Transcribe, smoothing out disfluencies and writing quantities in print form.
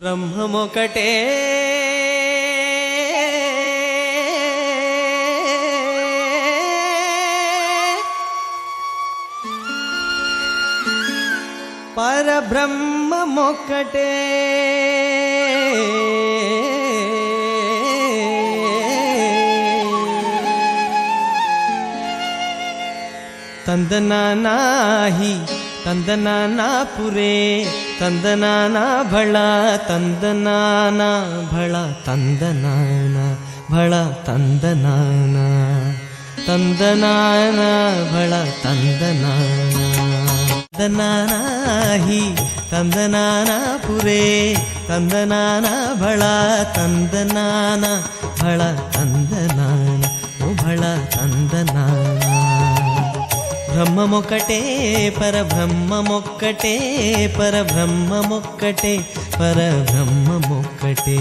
బ్రహ్మమొకటే పరబ్రహ్మమొక్కటే ತಂದನಾನಾಹಿ ತಂದನಾನಾಪುರೇ ತಂದನಾನ ಭಳ ತಂದನಾನ ಭಳ ತಂದನಾನ ಭಳ ತಂದನಾನ ತಂದನಾನ ಭಳ ತಂದನಾನ ತಂದನಾನಾಹಿ ತಂದನಾನಾಪುರೇ ತಂದನಾನ ಭಳ ತಂದನಾನ ಭಳ ತಂದನಾನ ಓ ಭಳ ತಂದನಾನ బ్రహ్మమొక్కటే పరబ్రహ్మమొక్కటే పరబ్రహ్మమొక్కటే పరబ్రహ్మమొక్కటే